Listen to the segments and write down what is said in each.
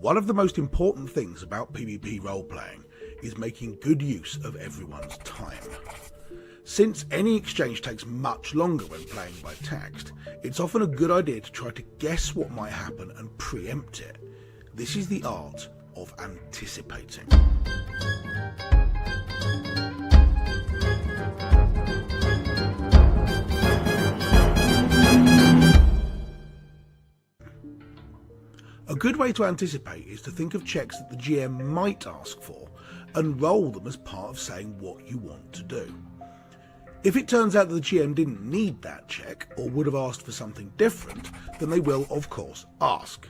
One of the most important things about PBP role-playing is making good use of everyone's time. Since any exchange takes much longer when playing by text, it's often a good idea to try to guess what might happen and preempt it. This is the art of anticipating. A good way to anticipate is to think of checks that the GM might ask for and roll them as part of saying what you want to do. If it turns out that the GM didn't need that check or would have asked for something different, then they will of course ask.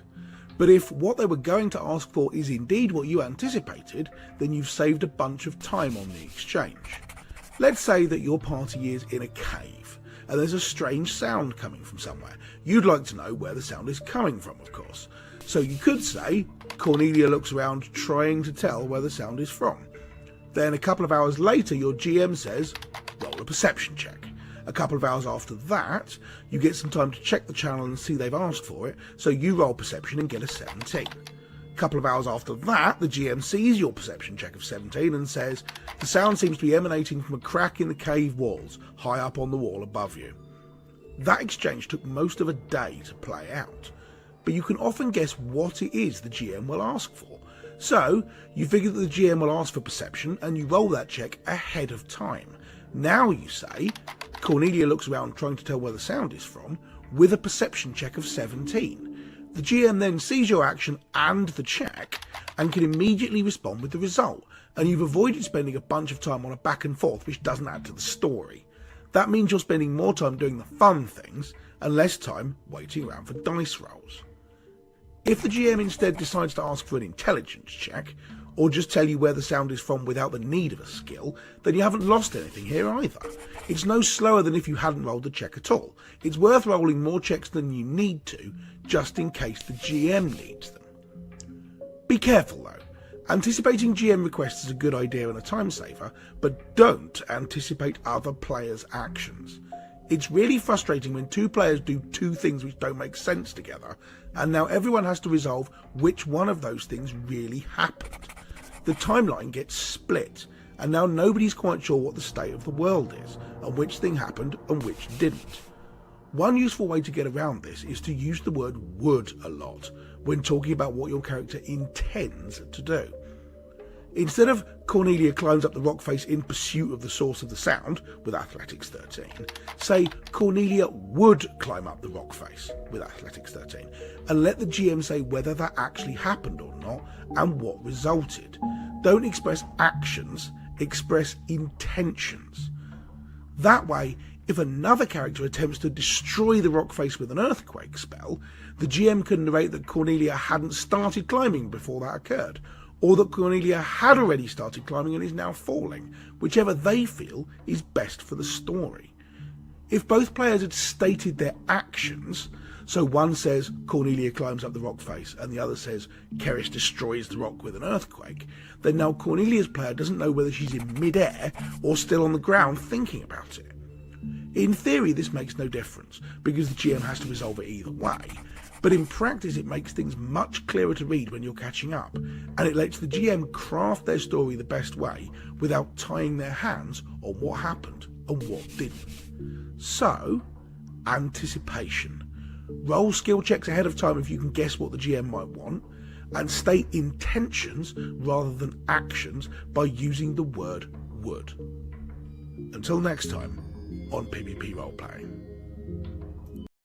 But if what they were going to ask for is indeed what you anticipated, then you've saved a bunch of time on the exchange. Let's say that your party is in a cave and there's a strange sound coming from somewhere. You'd like to know where the sound is coming from, of course. So you could say, Cornelia looks around trying to tell where the sound is from. Then a couple of hours later your GM says, roll a perception check. A couple of hours after that, you get some time to check the channel and see they've asked for it, so you roll perception and get a 17. A couple of hours after that, the GM sees your perception check of 17 and says, the sound seems to be emanating from a crack in the cave walls, high up on the wall above you. That exchange took most of a day to play out, but you can often guess what it is the GM will ask for. So, you figure that the GM will ask for perception and you roll that check ahead of time. Now you say, Cornelia looks around trying to tell where the sound is from, with a perception check of 17. The GM then sees your action and the check, and can immediately respond with the result, and you've avoided spending a bunch of time on a back and forth which doesn't add to the story. That means you're spending more time doing the fun things, and less time waiting around for dice rolls. If the GM instead decides to ask for an intelligence check, or just tell you where the sound is from without the need of a skill, then you haven't lost anything here either. It's no slower than if you hadn't rolled the check at all. It's worth rolling more checks than you need to, just in case the GM needs them. Be careful though. Anticipating GM requests is a good idea and a time saver, but don't anticipate other players' actions. It's really frustrating when two players do two things which don't make sense together, and now everyone has to resolve which one of those things really happened. The timeline gets split, and now nobody's quite sure what the state of the world is, and which thing happened and which didn't. One useful way to get around this is to use the word would a lot when talking about what your character intends to do. Instead of Cornelia climbs up the rock face in pursuit of the source of the sound, with athletics 13, say Cornelia would climb up the rock face, with athletics 13, and let the GM say whether that actually happened or not, and what resulted. Don't express actions, express intentions. That way, if another character attempts to destroy the rock face with an earthquake spell, the GM can narrate that Cornelia hadn't started climbing before that occurred, or that Cornelia had already started climbing and is now falling, whichever they feel is best for the story. If both players had stated their actions, so one says Cornelia climbs up the rock face and the other says Keris destroys the rock with an earthquake, then now Cornelia's player doesn't know whether she's in mid-air or still on the ground thinking about it. In theory this makes no difference, because the GM has to resolve it either way, but in practice it makes things much clearer to read when you're catching up, and it lets the GM craft their story the best way without tying their hands on what happened and what didn't. So, anticipation. Roll skill checks ahead of time if you can guess what the GM might want, and state intentions rather than actions by using the word would. Until next time on PBP Roleplaying.